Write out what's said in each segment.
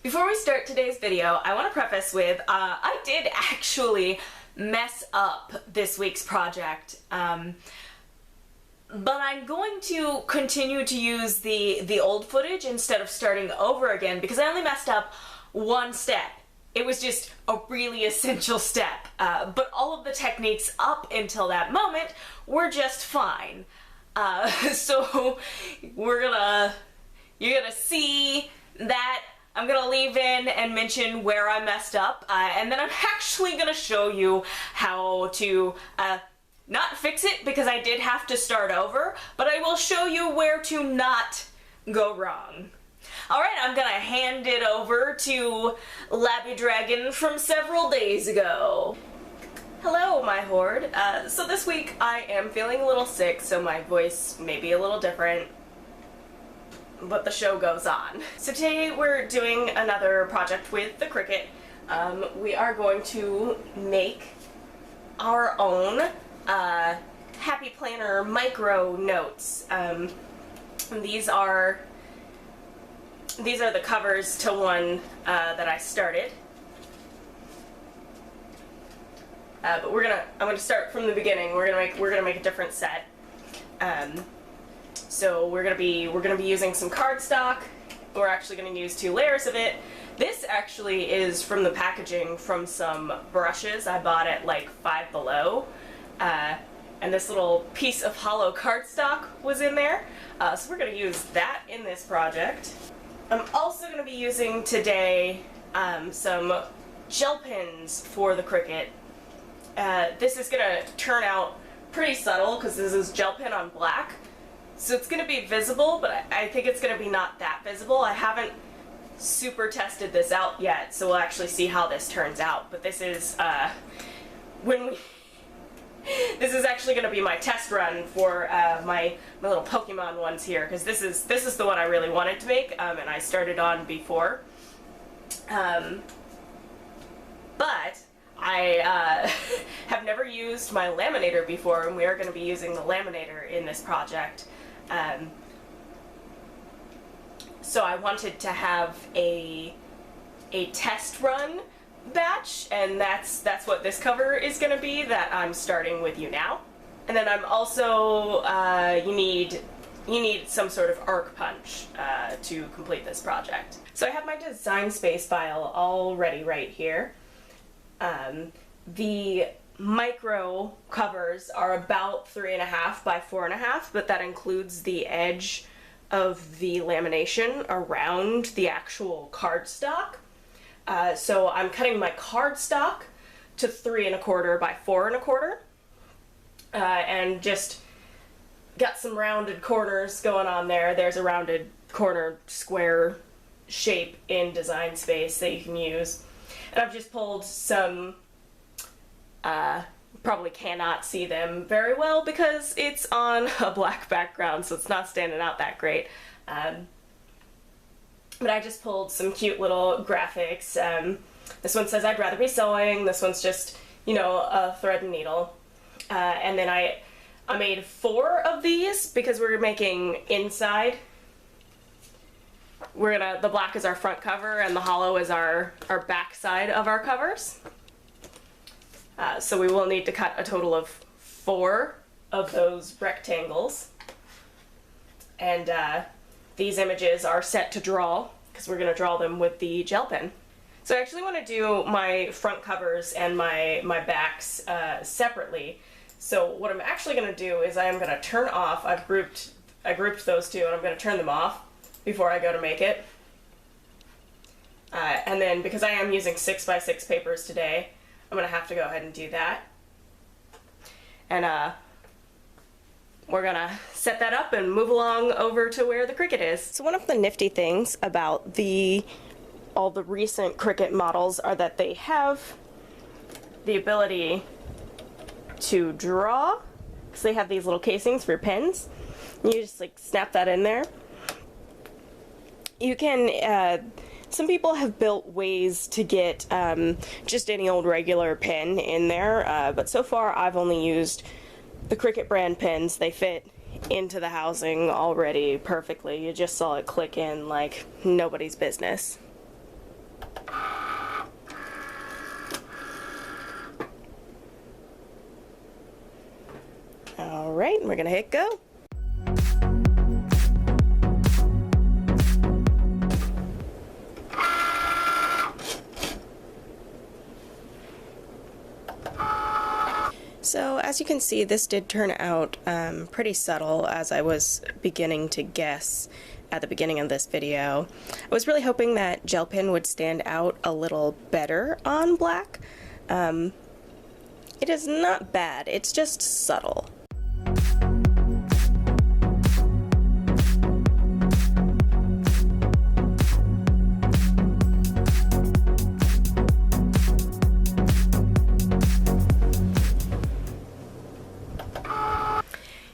Before we start today's video, I want to preface with, I did actually mess up this week's project, but I'm going to continue to use the old footage instead of starting over again because I only messed up one step. It was just a really essential step, but all of the techniques up until that moment were just fine. So you're gonna see that I'm gonna leave in and mention where I messed up, and then I'm actually gonna show you how to not fix it because I did have to start over, but I will show you where to not go wrong. Alright, I'm gonna hand it over to Labby Dragon from several days ago. Hello, my horde. So this week I am feeling a little sick, so my voice may be a little different, but the show goes on. So today we're doing another project with the Cricut. We are going to make our own Happy Planner micro notes. These are the covers to one that I started. But I'm gonna start from the beginning. We're gonna make a different set. So we're gonna be using some cardstock. We're actually gonna use 2 layers of it. This actually is from the packaging from some brushes I bought at like Five Below. And this little piece of hollow cardstock was in there. So we're gonna use that in this project. I'm also gonna be using today some gel pens for the Cricut. This is gonna turn out pretty subtle because this is gel pen on black. So it's going to be visible, but I think it's going to be not that visible. I haven't super tested this out yet, so we'll actually see how this turns out. But this is, this is actually going to be my test run for my little Pokemon ones here, because this is the one I really wanted to make, and I started on before. But I have never used my laminator before, and we are going to be using the laminator in this project. So I wanted to have a test run batch, and that's what this cover is going to be that I'm starting with you now. And then I'm also you need some sort of arc punch to complete this project. So I have my Design Space file all ready right here. The micro covers are about 3.5 by 4.5, but that includes the edge of the lamination around the actual cardstock. So I'm cutting my cardstock to 3.25 by 4.25, and just got some rounded corners going on there. There's a rounded corner square shape in Design Space that you can use. And I've just pulled some, probably cannot see them very well because it's on a black background, so it's not standing out that great. But I just pulled some cute little graphics. This one says I'd rather be sewing. This one's just, you know, a thread and needle. And then I made 4 of these because we're making inside. The black is our front cover and the hollow is our back side of our covers. So we will need to cut a total of 4 of those rectangles. And these images are set to draw because we're going to draw them with the gel pen. So I actually want to do my front covers and my backs separately. So what I'm actually going to do is I am going to turn off, I grouped those 2 and I'm going to turn them off before I go to make it. And then because I am using 6x6 papers today, I'm going to have to go ahead and do that. And we're going to set that up and move along over to where the Cricut is. So one of the nifty things about all the recent Cricut models are that they have the ability to draw, because they have these little casings for pens. You just like snap that in there. You can, some people have built ways to get just any old regular pen in there, but so far I've only used the Cricut brand pens. They fit into the housing already perfectly. You just saw it click in like nobody's business. we're gonna hit go. So as you can see, this did turn out pretty subtle, as I was beginning to guess at the beginning of this video. I was really hoping that gel pen would stand out a little better on black. It is not bad, it's just subtle.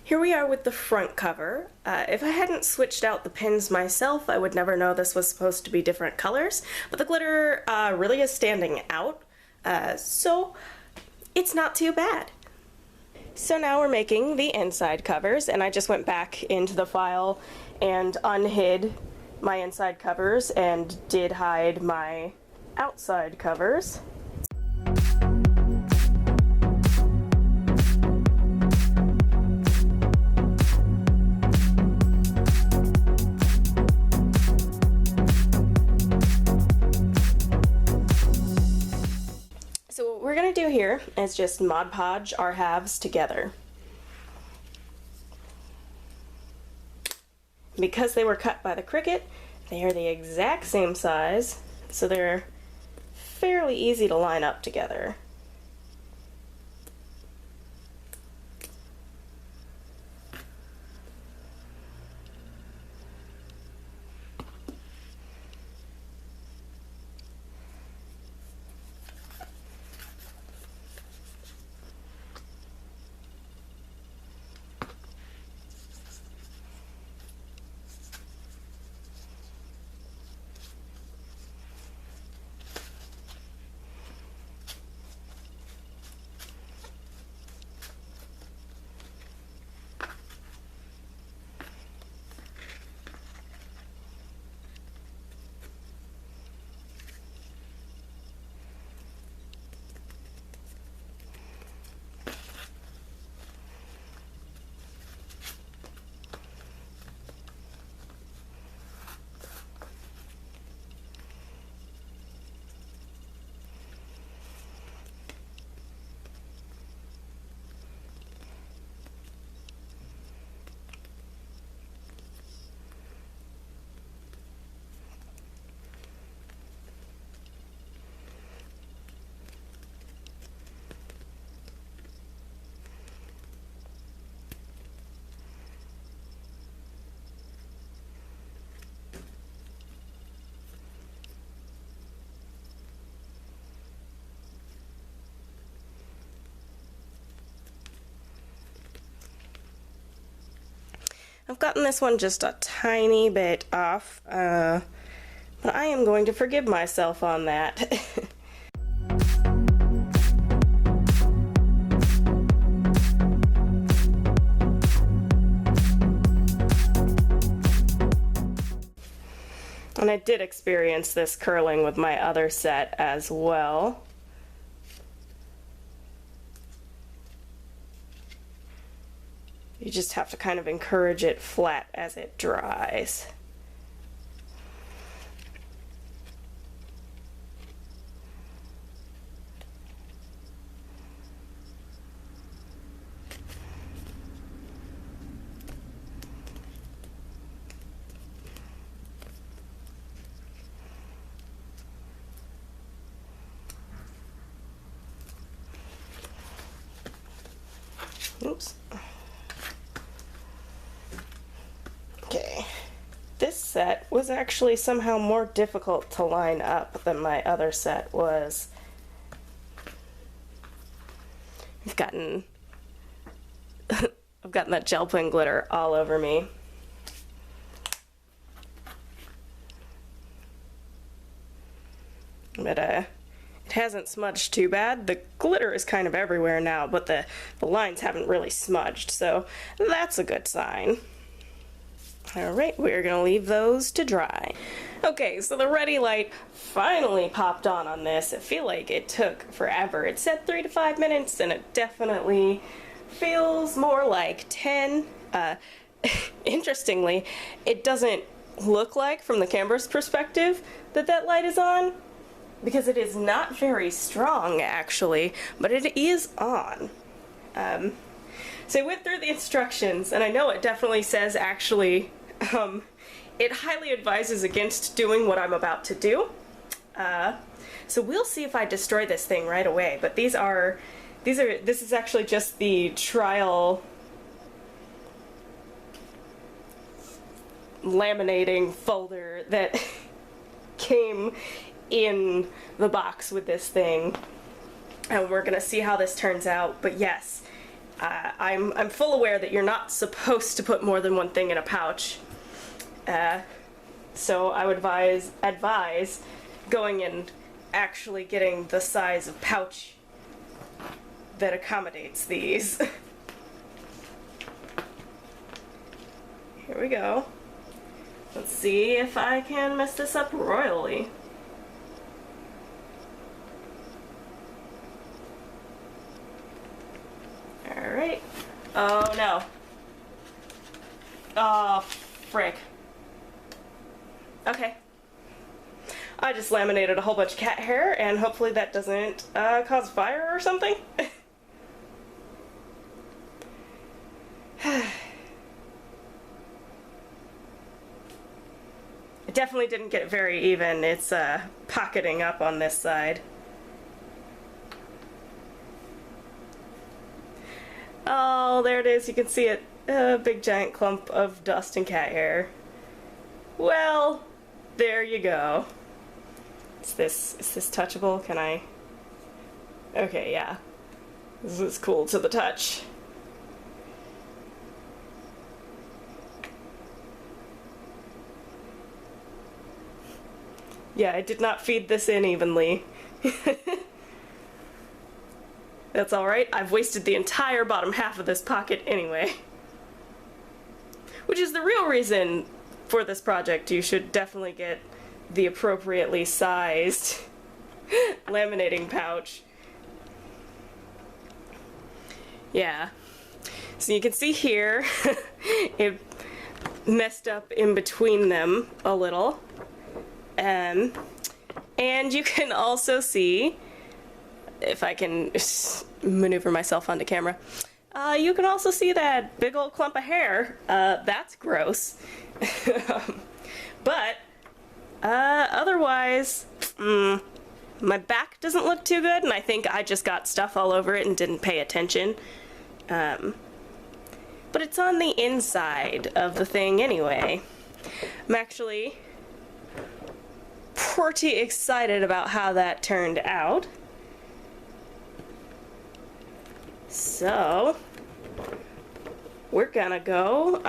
Here we are with the front cover. If I hadn't switched out the pins myself, I would never know this was supposed to be different colors, but the glitter really is standing out, so it's not too bad. So now we're making the inside covers, and I just went back into the file and unhid my inside covers and did hide my outside covers. So what we're going to do here is just Mod Podge our halves together. Because they were cut by the Cricut, they are the exact same size, so they're fairly easy to line up together. I've gotten this one just a tiny bit off, but I am going to forgive myself on that. And I did experience this curling with my other set as well. You just have to kind of encourage it flat as it dries. Oops. Okay, this set was actually somehow more difficult to line up than my other set was. I've gotten that gel pen glitter all over me. But it hasn't smudged too bad. The glitter is kind of everywhere now, but the lines haven't really smudged, so that's a good sign. Alright, we're gonna leave those to dry. Okay, so the ready light finally popped on this. I feel like it took forever. It said 3 to 5 minutes, and it definitely feels more like 10. Interestingly, it doesn't look like, from the camera's perspective, that that light is on, because it is not very strong, actually, but it is on. So I went through the instructions, and I know it definitely says, actually, it highly advises against doing what I'm about to do. So we'll see if I destroy this thing right away, but this is actually just the trial laminating folder that came in the box with this thing, and we're gonna see how this turns out. But yes, I'm full aware that you're not supposed to put more than one thing in a pouch, so I would advise going and actually getting the size of pouch that accommodates these. Here we go. Let's see if I can mess this up royally. Alright. Oh no. Oh, frick. Okay. I just laminated a whole bunch of cat hair, and hopefully that doesn't cause fire or something. It definitely didn't get very even. It's pocketing up on this side. Oh, there it is. You can see it. A big giant clump of dust and cat hair. Well, there you go. Is this touchable? Can I? Okay, yeah. This is cool to the touch. Yeah, I did not feed this in evenly. That's alright, I've wasted the entire bottom half of this pocket anyway. Which is the real reason for this project. You should definitely get the appropriately sized laminating pouch. Yeah. So you can see here, it messed up in between them a little. And you can also see, if I can maneuver myself onto camera, you can also see that big old clump of hair. That's gross. But otherwise, my back doesn't look too good, and I think I just got stuff all over it and didn't pay attention. But it's on the inside of the thing anyway. I'm actually pretty excited about how that turned out. So we're gonna go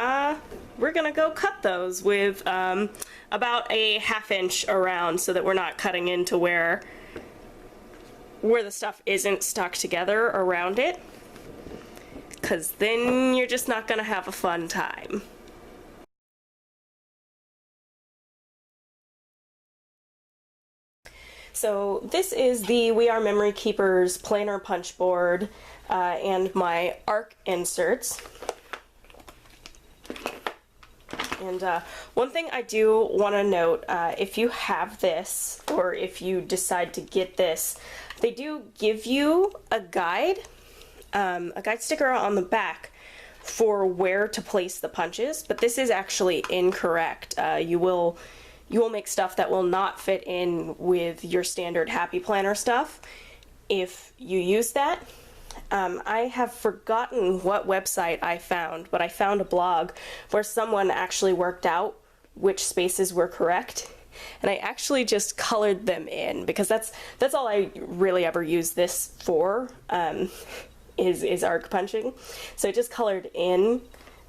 cut those with about a ½ inch around, so that we're not cutting into where the stuff isn't stuck together around it, because then you're just not gonna have a fun time. So this is the We Are Memory Keepers planar punch board and my arc inserts. And one thing I do want to note, if you have this, or if you decide to get this, they do give you a guide sticker on the back for where to place the punches, but this is actually incorrect. You will make stuff that will not fit in with your standard Happy Planner stuff if you use that. I have forgotten what website I found, but I found a blog where someone actually worked out which spaces were correct, and I actually just colored them in, because that's all I really ever use this for, is arc punching. So I just colored in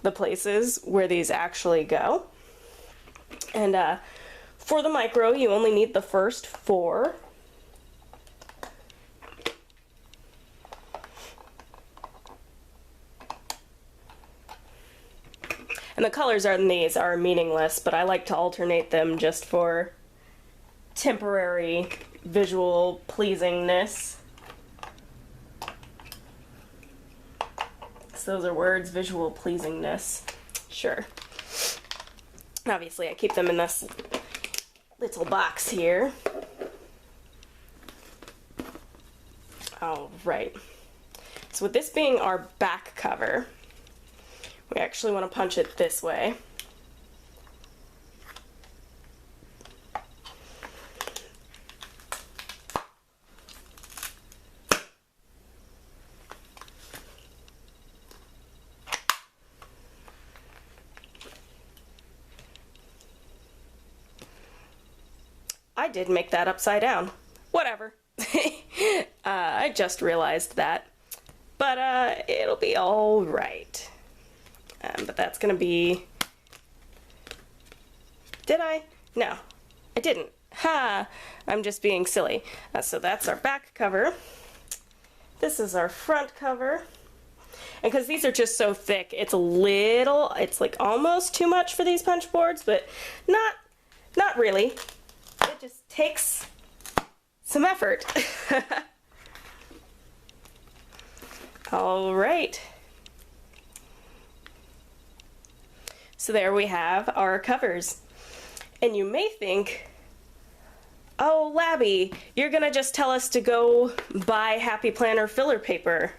the places where these actually go. And for the micro, you only need the first 4. And the colors on these are meaningless, but I like to alternate them just for temporary visual pleasingness. So those are words, visual pleasingness. Sure. Obviously, I keep them in this little box here. All right. So with this being our back cover, we actually want to punch it this way. I did make that upside down. Whatever. I just realized that. But it'll be all right. But that's gonna be... Did I? No, I didn't. Ha! I'm just being silly. So that's our back cover. This is our front cover. And because these are just so thick, it's it's like almost too much for these punch boards, but not really. It just takes some effort. All right. So there we have our covers. And you may think, oh, Labby, you're gonna just tell us to go buy Happy Planner filler paper.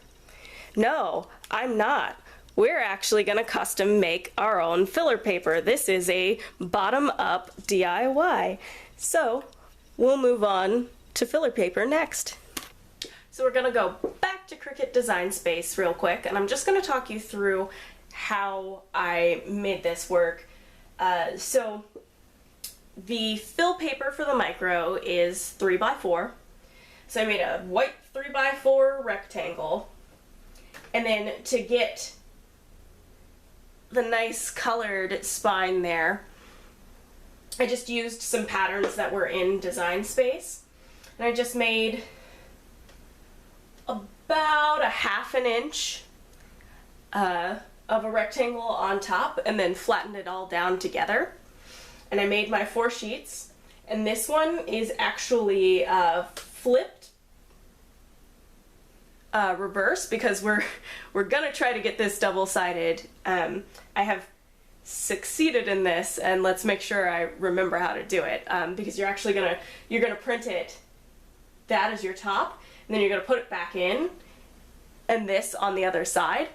No, I'm not. We're actually gonna custom make our own filler paper. This is a bottom-up DIY. So we'll move on to filler paper next. So we're gonna go back to Cricut Design Space real quick, and I'm just gonna talk you through how I made this work. So the fill paper for the micro is 3x4. So I made a white 3x4 rectangle, and then to get the nice colored spine there, I just used some patterns that were in Design Space, and I just made about 1/2 inch of a rectangle on top, and then flattened it all down together. And I made my 4 sheets, and this one is actually flipped reverse because we're gonna try to get this double-sided. I have succeeded in this, and let's make sure I remember how to do it, because you're gonna print it, that is your top, and then you're gonna put it back in, and this on the other side.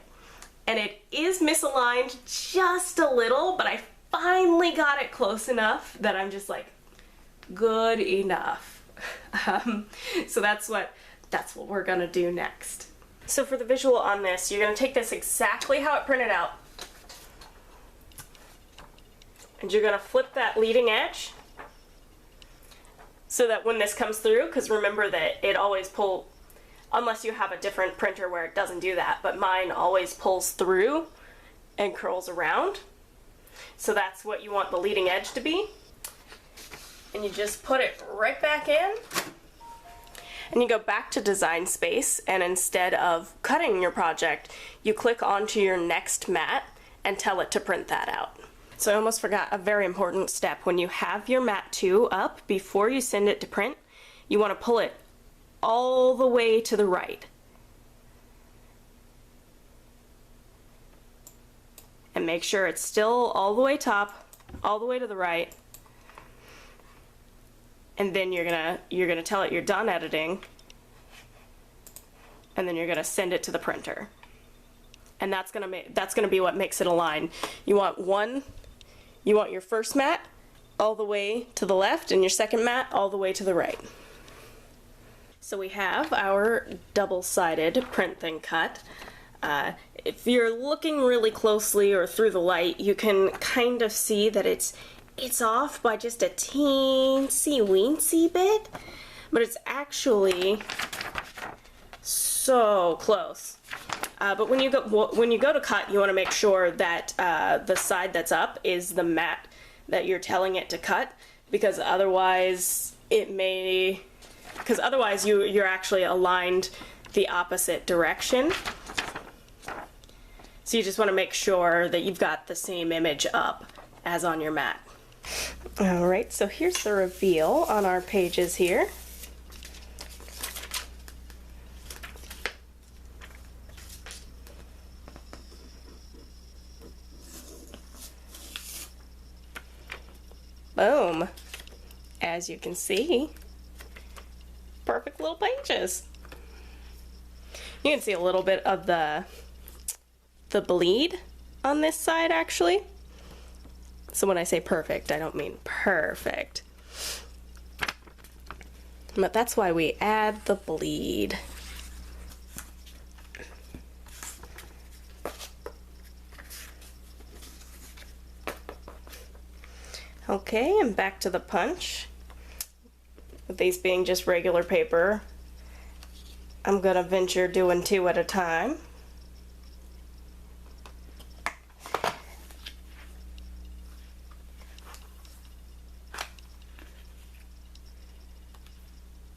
And it is misaligned just a little, but I finally got it close enough that I'm just like, good enough. So that's what we're gonna do next. So for the visual on this, you're gonna take this exactly how it printed out, and you're gonna flip that leading edge so that when this comes through, because remember that it always pulls, unless you have a different printer where it doesn't do that, but mine always pulls through and curls around. So that's what you want the leading edge to be. And you just put it right back in, and you go back to Design Space, and instead of cutting your project, you click onto your next mat and tell it to print that out. So I almost forgot a very important step. When you have your mat 2 up, before you send it to print, you want to pull it all the way to the right. And make sure it's still all the way top, all the way to the right. And then you're gonna tell it you're done editing, and then you're gonna send it to the printer. And that's gonna be what makes it align. You want your first mat all the way to the left, and your second mat all the way to the right. So we have our double-sided print thing cut. If you're looking really closely or through the light, you can kind of see that it's off by just a teensy-weensy bit, but it's actually so close. But when you go to cut, you want to make sure that the side that's up is the mat that you're telling it to cut, because otherwise you're actually aligned the opposite direction. So you just want to make sure that you've got the same image up as on your mat. Alright, so here's the reveal on our pages here. boom. As you can see, perfect little pages. You can see a little bit of the bleed on this side actually. So when I say perfect, I don't mean perfect. But that's why we add the bleed. Okay, and back to the punch. With these being just regular paper, I'm gonna venture doing 2 at a time.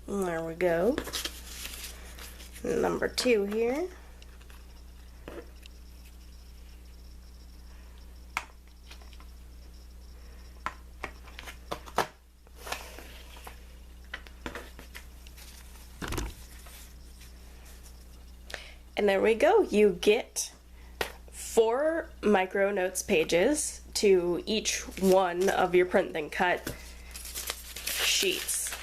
There we go. Number 2 here. And there we go. You get 4 micro notes pages to each one of your print then cut sheets.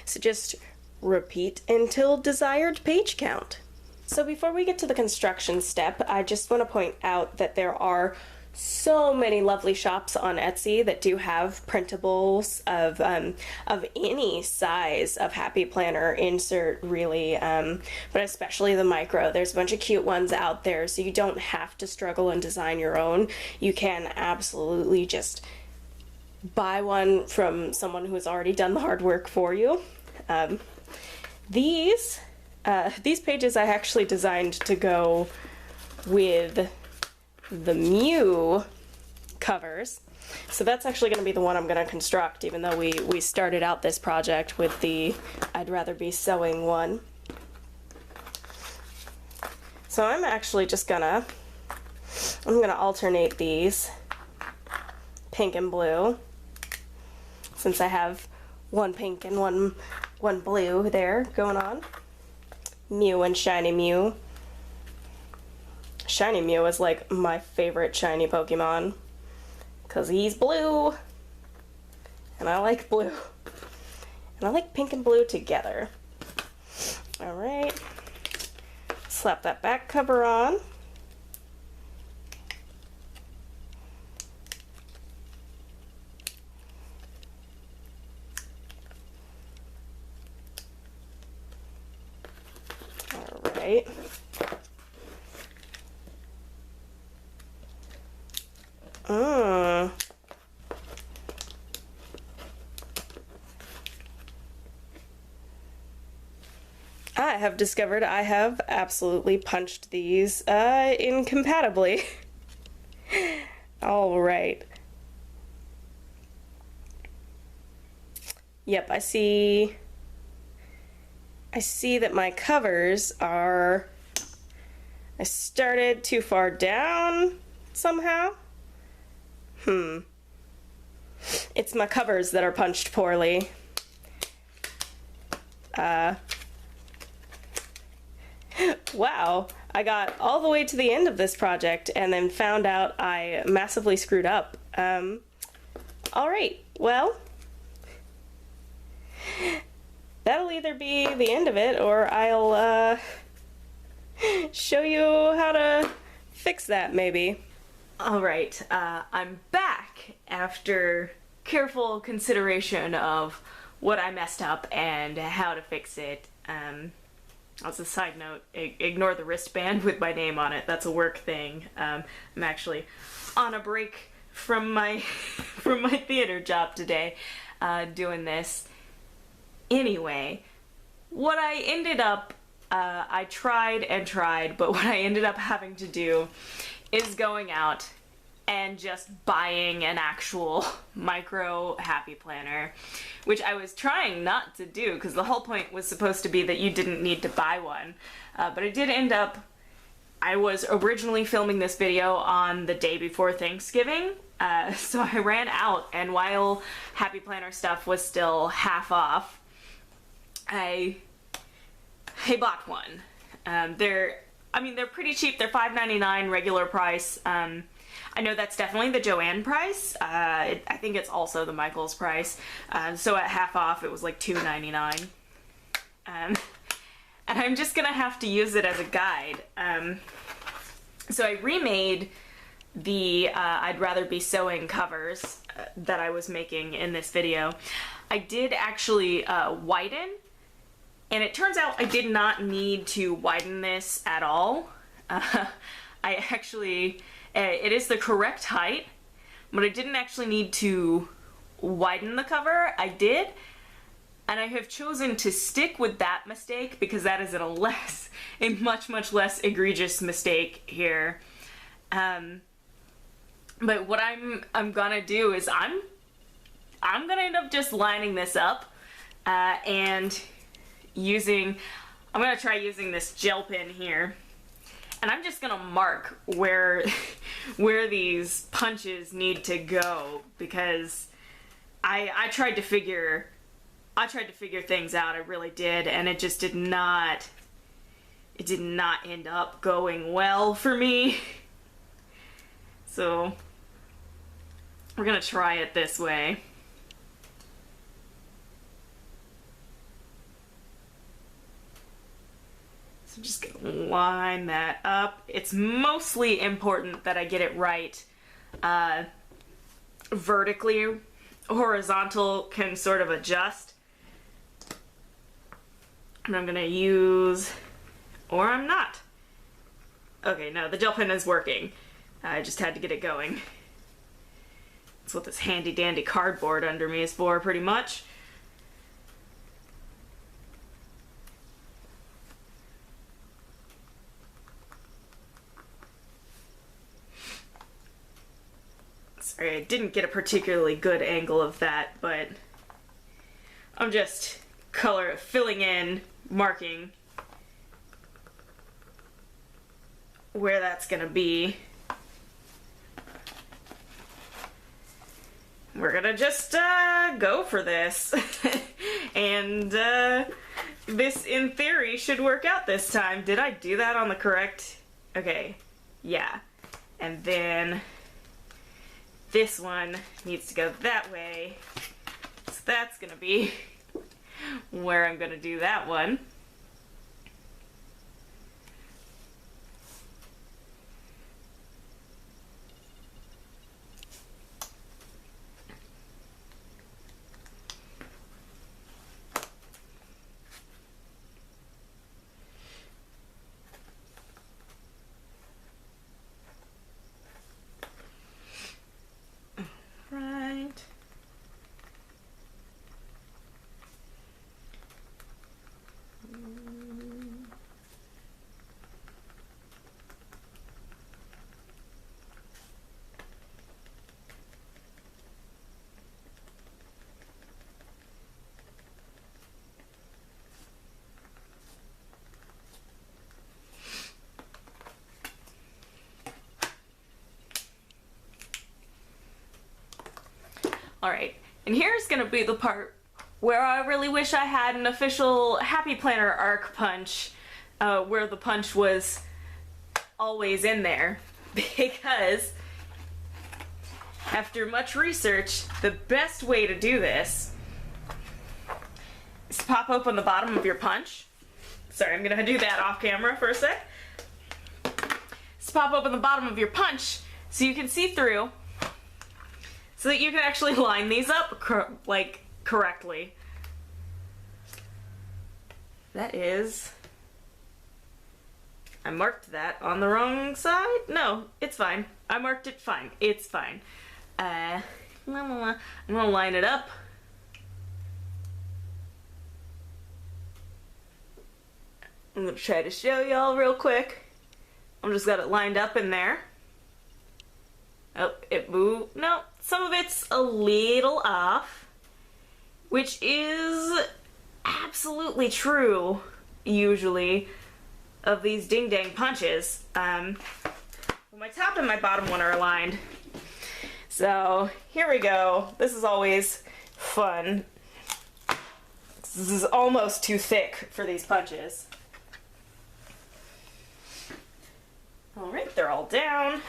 So just repeat until desired page count. So before we get to the construction step, I just want to point out that there are so many lovely shops on Etsy that do have printables of any size of Happy Planner insert really, but especially the micro. There's a bunch of cute ones out there, so you don't have to struggle and design your own. You can absolutely just buy one from someone who has already done the hard work for you. These pages I actually designed to go with the Mew covers. So that's actually going to be the one I'm going to construct, even though we started out this project with the I'd rather be sewing one. So I'm actually just I'm gonna alternate these pink and blue, since I have one pink and one blue there going on. Mew and Shiny Mew. Shiny Mew is like my favorite shiny Pokemon, because he's blue, and I like blue. And I like pink and blue together. Alright, slap that back cover on. Alright. I have discovered I have absolutely punched these incompatibly. Alright. Yep, I see that my covers are... I started too far down somehow. It's my covers that are punched poorly. Wow, I got all the way to the end of this project and then found out I massively screwed up. Alright, well, that'll either be the end of it, or I'll show you how to fix that, maybe. Alright, I'm back after careful consideration of what I messed up and how to fix it. As a side note, ignore the wristband with my name on it. That's a work thing. I'm actually on a break from my from my theater job today, doing this. Anyway, what I ended up, I tried and tried, but what I ended up having to do is going out and just buying an actual micro Happy Planner, which I was trying not to do because the whole point was supposed to be that you didn't need to buy one. But it did end up, I was originally filming this video on the day before Thanksgiving, so I ran out, and while Happy Planner stuff was still half off, I bought one. They're pretty cheap. They're $5.99 regular price. I know that's definitely the Joann price. I think it's also the Michaels price. So at half off, it was like $2.99. And I'm just gonna have to use it as a guide. So I remade the I'd Rather Be Sewing covers that I was making in this video. I did actually widen, and it turns out I did not need to widen this at all. I actually, it is the correct height, but I didn't actually need to widen the cover. I did, and I have chosen to stick with that mistake because that is a much less egregious mistake here. But what I'm gonna do is I'm gonna end up just lining this up and I'm gonna try using this gel pen here, and I'm just gonna mark where these punches need to go, because I tried to figure things out. I really did, and it just did not end up going well for me. So we're gonna try it this way. So I'm just gonna line that up. It's mostly important that I get it right vertically. Horizontal can sort of adjust. And I'm gonna use, or I'm not. Okay, no, the gel pen is working. I just had to get it going. That's what this handy dandy cardboard under me is for, pretty much. Sorry, I didn't get a particularly good angle of that, but I'm just filling in, marking where that's gonna be. We're gonna just go for this. And this, in theory, should work out this time. Did I do that on the correct? Okay, yeah. And then this one needs to go that way. So that's gonna be where I'm gonna do that one. Right. Alright, and here's gonna be the part where I really wish I had an official Happy Planner arc punch, where the punch was always in there, because after much research, the best way to do this is to pop open the bottom of your punch. Sorry, I'm gonna do that off camera for a sec. Just pop open the bottom of your punch so you can see through, so that you can actually line these up correctly. That is, I marked that on the wrong side? No, it's fine. I marked it fine. It's fine. I'm gonna line it up. I'm gonna try to show y'all real quick. I'm just got it lined up in there. Oh, it moved. No, some of it's a little off, which is absolutely true, usually, of these ding-dang punches. Well, my top and my bottom one are aligned. So, here we go. This is always fun. This is almost too thick for these punches. Alright, they're all down.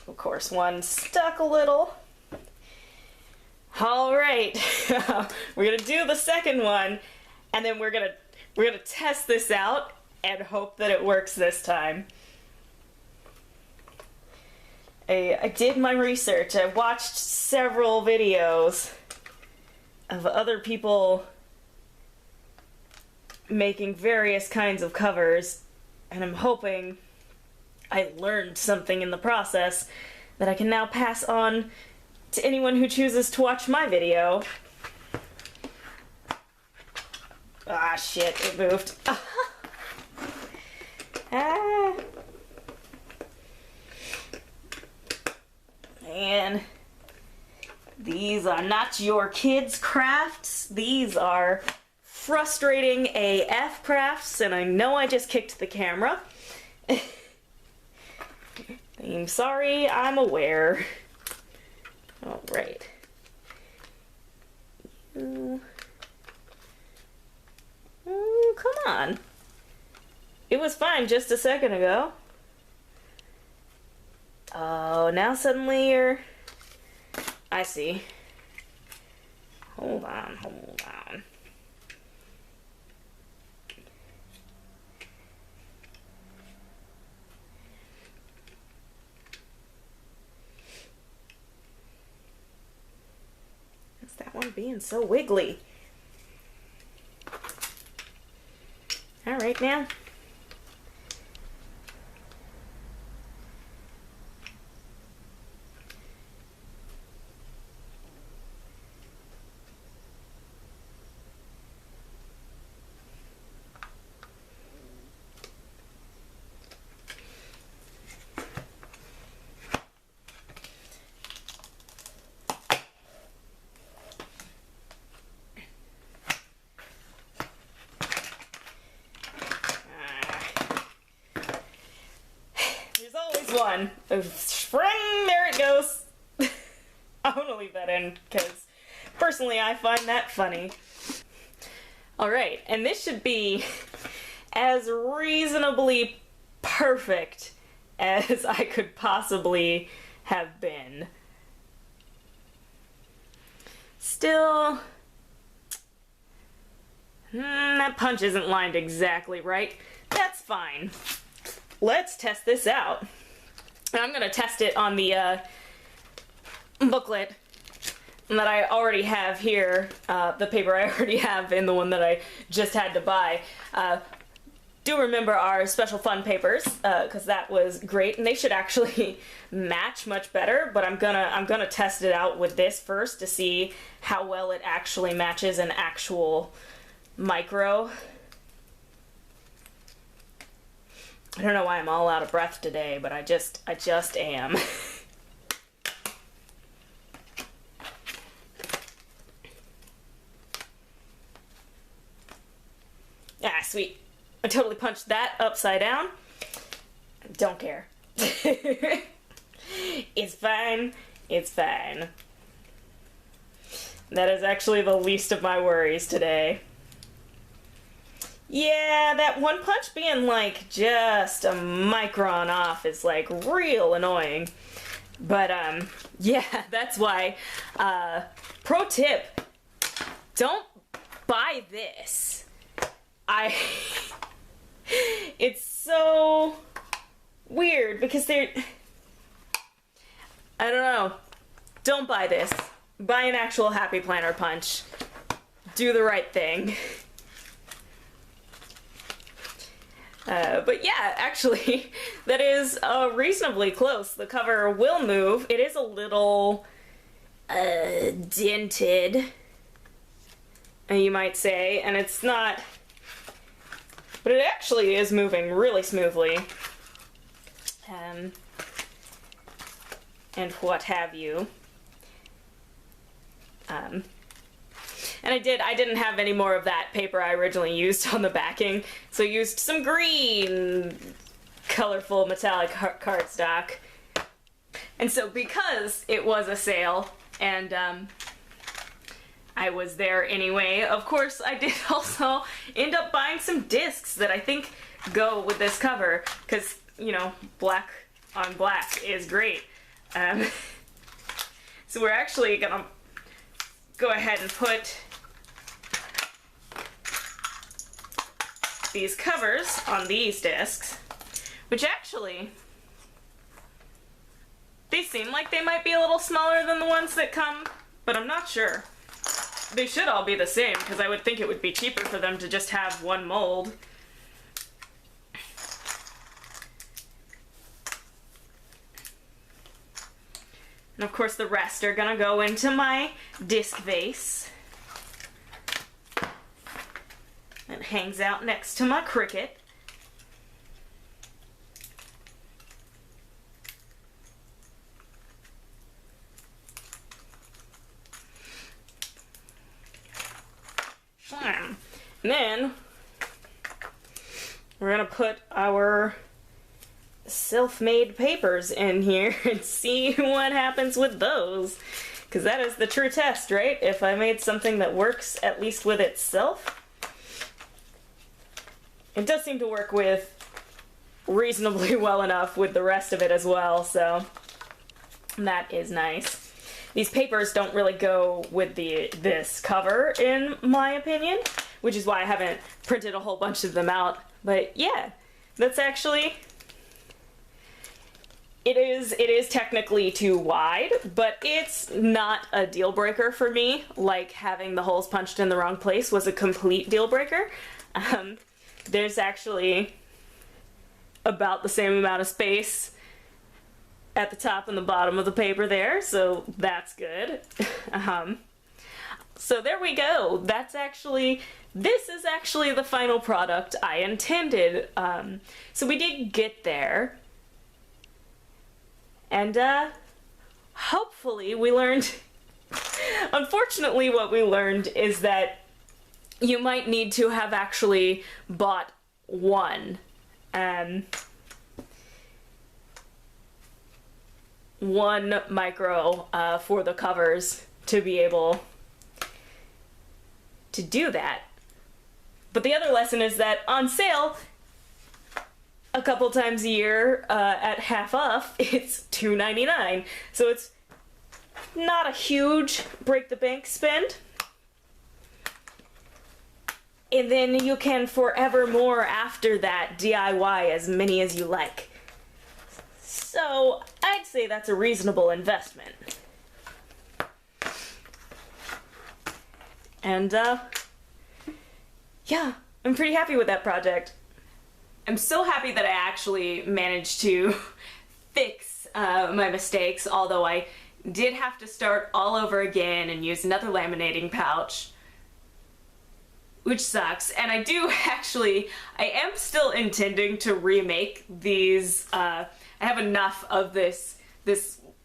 Of course, one stuck a little. All right, we're gonna do the second one, and then we're gonna test this out and hope that it works this time. I did my research. I watched several videos of other people making various kinds of covers, and I'm hoping I learned something in the process that I can now pass on to anyone who chooses to watch my video. Ah, shit, it moved. Ah. And these are not your kids' crafts. These are frustrating AF crafts, and I know I just kicked the camera. I'm sorry, I'm aware. Alright. Oh, come on. It was fine just a second ago. Oh, now suddenly you're... I see. Hold on, hold on. How's that one being so wiggly? All right, now. One. Spring, there it goes. I'm gonna leave that in because personally I find that funny. Alright, and this should be as reasonably perfect as I could possibly have been. Still, that punch isn't lined exactly right. That's fine. Let's test this out. I'm going to test it on the booklet that I already have here, the paper I already have in the one that I just had to buy. Do remember our special fun papers, because that was great, and they should actually match much better, but I'm gonna test it out with this first to see how well it actually matches an actual micro. I don't know why I'm all out of breath today, but I just am. Ah, sweet. I totally punched that upside down. Don't care. It's fine. It's fine. That is actually the least of my worries today. Yeah, that one punch being like just a micron off is like real annoying. But yeah, that's why, pro tip, don't buy this. It's so weird because I don't know, don't buy this. Buy an actual Happy Planner punch. Do the right thing. But yeah, actually, that is reasonably close. The cover will move. It is a little dented, you might say, and it's not, but it actually is moving really smoothly. And what have you. And I didn't have any more of that paper I originally used on the backing, so I used some green, colorful metallic cardstock. And so because it was a sale, and I was there anyway, of course I did also end up buying some discs that I think go with this cover, because, you know, black on black is great. Um, so we're actually gonna go ahead and put these covers on these discs, which actually, they seem like they might be a little smaller than the ones that come, but I'm not sure. They should all be the same, because I would think it would be cheaper for them to just have one mold. And of course the rest are gonna go into my disc vase. It hangs out next to my Cricut. And then we're gonna put our self-made papers in here and see what happens with those, because that is the true test, right? If I made something that works at least with itself. It does seem to work with reasonably well enough with the rest of it as well, so that is nice. These papers don't really go with this cover, in my opinion, which is why I haven't printed a whole bunch of them out. But yeah, that's actually... It is technically too wide, but it's not a deal breaker for me. Like having the holes punched in the wrong place was a complete deal breaker. There's actually about the same amount of space at the top and the bottom of the paper there, so that's good. So there we go. This is actually the final product I intended. So we did get there. And hopefully we learned, unfortunately what we learned is that you might need to have actually bought one micro for the covers to be able to do that. But the other lesson is that on sale a couple times a year at half off, it's $2.99. So it's not a huge break the bank spend. And then you can forevermore after that DIY as many as you like. So I'd say that's a reasonable investment. And yeah, I'm pretty happy with that project. I'm so happy that I actually managed to fix my mistakes, although I did have to start all over again and use another laminating pouch, which sucks. And I am still intending to remake these. I have enough of this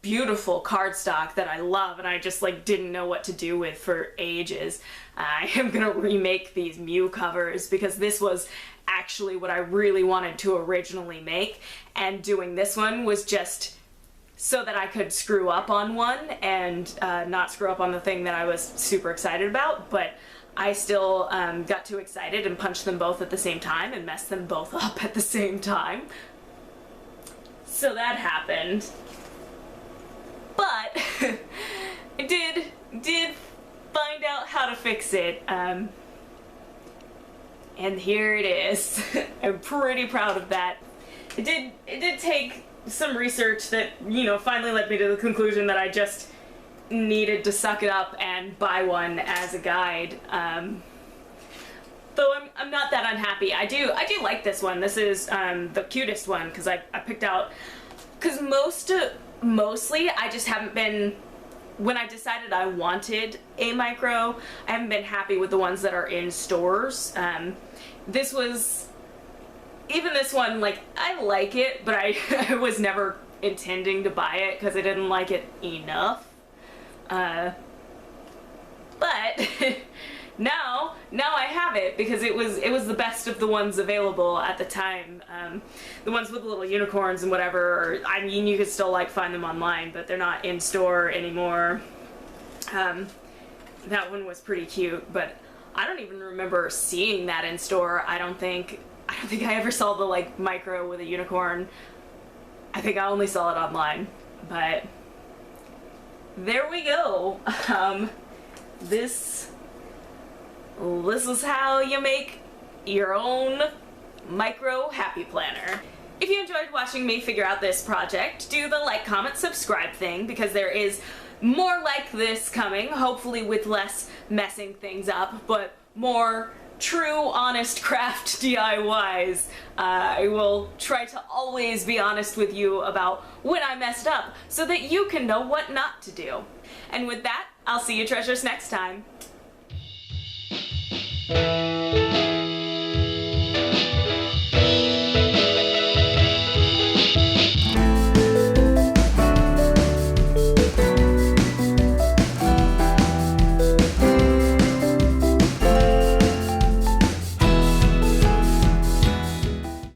beautiful cardstock that I love and I just like didn't know what to do with for ages. I am gonna remake these Mew covers because this was actually what I really wanted to originally make, and doing this one was just so that I could screw up on one and not screw up on the thing that I was super excited about, but I still got too excited and punched them both at the same time and messed them both up at the same time. So that happened. But I did find out how to fix it. And here it is. I'm pretty proud of that. It did take some research that, you know, finally led me to the conclusion that I just needed to suck it up and buy one as a guide. Though I'm not that unhappy. I do like this one. This is the cutest one because I picked out, because mostly I just haven't been, when I decided I wanted a micro, I haven't been happy with the ones that are in stores. This one, like, I like it, but I was never intending to buy it because I didn't like it enough. But now I have it because it was the best of the ones available at the time. The ones with the little unicorns and whatever, or, I mean, you could still like find them online, but they're not in store anymore. That one was pretty cute, but I don't even remember seeing that in store. I don't think I ever saw the like micro with a unicorn. I think I only saw it online, but there we go. This is how you make your own micro happy planner. If you enjoyed watching me figure out this project, do the like, comment, subscribe thing, because there is more like this coming, hopefully with less messing things up, but more true, honest craft DIYs. I will try to always be honest with you about when I messed up, so that you can know what not to do. And with that, I'll see you treasures next time.